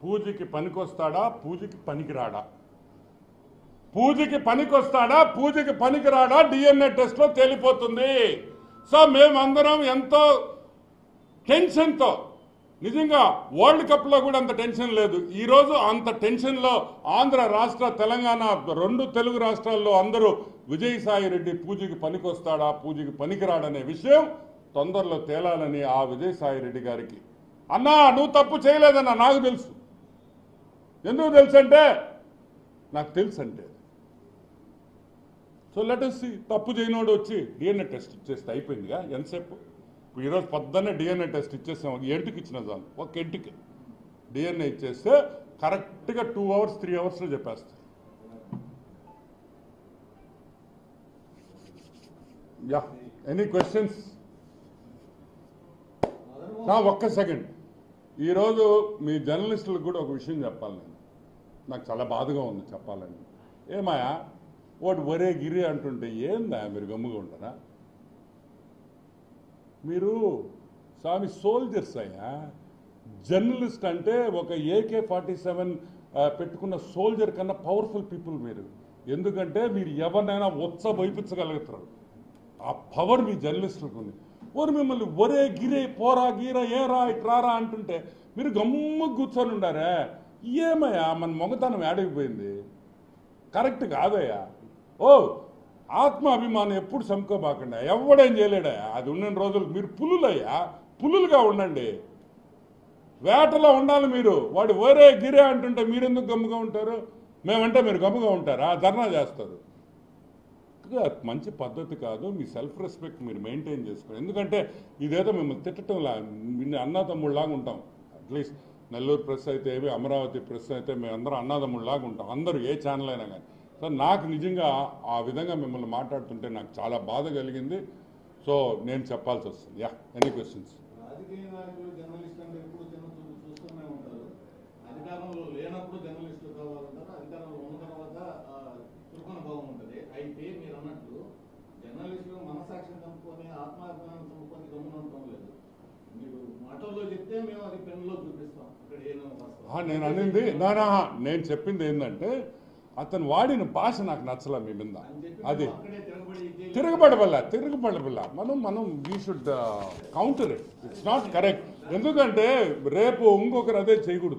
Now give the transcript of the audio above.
పూజకి పనికొస్తాడా, పూజకి పనికిరాడా? పూజకి పనికొస్తాడా, పూజకి పనికిరాడా డిఎన్ఏ టెస్ట్ లో తేలిపోతుంది. సో మేమందరం ఎంతో టెన్షన్తో, నిజంగా వరల్డ్ కప్ లో కూడా అంత టెన్షన్ లేదు. ఈరోజు అంత టెన్షన్ లో ఆంధ్ర రాష్ట్ర, తెలంగాణ రెండు తెలుగు రాష్ట్రాల్లో అందరూ విజయసాయి రెడ్డి పూజకి పనికొస్తాడా, పూజకి పనికిరాడనే విషయం తొందరలో తేలాలని ఆ విజయసాయి రెడ్డి గారికి, అన్నా నువ్వు తప్పు చేయలేదన్నా నాకు తెలుసు. ఎందుకు తెలుసు అంటే నాకు తెలుసు అంటే. So let us see. తప్పు చేయనోడు వచ్చి డిఎన్ఏ టెస్ట్ ఇచ్చేస్తే అయిపోయిందిగా. ఎంతసేపు? ఈరోజు పొద్దున్నే డిఎన్ఏ టెస్ట్ ఇచ్చేసాం. ఎంటికి ఇచ్చిన చాలు, ఒక ఎంటికి డిఎన్ఏ ఇచ్చేస్తే కరెక్ట్గా 2 hours 3 hours చెప్పేస్తారు. Yeah, any questions? ఒక్క సెకండ్. ఈరోజు మీ జర్నలిస్టులకు కూడా ఒక విషయం చెప్పాలి. నాకు చాలా బాధగా ఉంది చెప్పాలని. ఏమాయా వాడు ఒరే గిరి అంటుంటే ఏందా మీరు గమ్ముగా ఉంటారా? మీరు స్వామి సోల్జర్స్ అయ్యా. జర్నలిస్ట్ అంటే ఒక AK-47 పెట్టుకున్న సోల్జర్ కన్నా పవర్ఫుల్ పీపుల్ మీరు. ఎందుకంటే మీరు ఎవరినైనా వైపించగలుగుతారు. ఆ పవర్ మీ జర్నలిస్టులకు ఉంది. ఓరు మిమ్మల్ని ఒరే గిరే పోరా గీరా ఏరా ఇట్రారా అంటుంటే మీరు గమ్ము కూర్చొని ఉండారే. ఏమయ్యా మన మొగతనం ఏడైపోయింది? కరెక్ట్ కాదయ్యా. ఓ ఆత్మాభిమానం ఎప్పుడు చంపుకోబాకండి. ఎవడేం చేయలేడా. అది ఉన్న రోజులు మీరు పులులయ్యా, పులులుగా ఉండండి. వేటలో ఉండాలి మీరు. వాడు ఒరే గిరే అంటుంటే మీరెందుకు గమ్ముగా ఉంటారు? మేమంటే మీరు గమ్ముగా ఉంటారా? ధర్నా చేస్తారు. మంచి పద్ధతి కాదు. మీ సెల్ఫ్ రెస్పెక్ట్ మీరు మెయింటైన్ చేసుకోండి. ఎందుకంటే ఇదేదో మిమ్మల్ని తిట్టడంలా, అన్నదమ్ముళ్ళలాగా ఉంటాం. అట్లీస్ట్ నెల్లూరు ప్రెస్ అయితే ఏమి, అమరావతి ప్రెస్ అయితే మేమందరం అన్నదమ్ముళ్ళలాగా ఉంటాం. అందరూ ఏ ఛానల్ అయినా కానీ. సో నాకు నిజంగా ఆ విధంగా మిమ్మల్ని మాట్లాడుతుంటే నాకు చాలా బాధ కలిగింది. సో నేను చెప్పాల్సి వస్తుంది. Yeah, any questions? రాజకీయ నాయకులు జర్నలిస్ట్ అంటే ఎప్పుడు చూస్తూనే ఉంటారు. అధికారంలో లేనప్పుడు జర్నలిస్టులు కావాలంటారు, అధికారంలో ఉన్న తర్వాత చురుకున భావం ఉంటుంది. అయితే మీరు అన్నట్లు జర్నలిస్టులు మనసాక్షిని చంపుకొని, ఆత్మాభిమానం చంపుకొని గమనం లేదు. మీరు మాటల్లో చెప్తే మేము అది పెన్నులో చూపిస్తాం. ఇక్కడ నేను అనింది నేను చెప్పింది ఏంటంటే అతను వాడిన భాష నాకు నచ్చలే మీ మీద. అది తిరగబడబల్ల మనం we should counter it. It's not correct. ఎందుకంటే రేపు ఇంకొకరు అదే చేయకూడదు.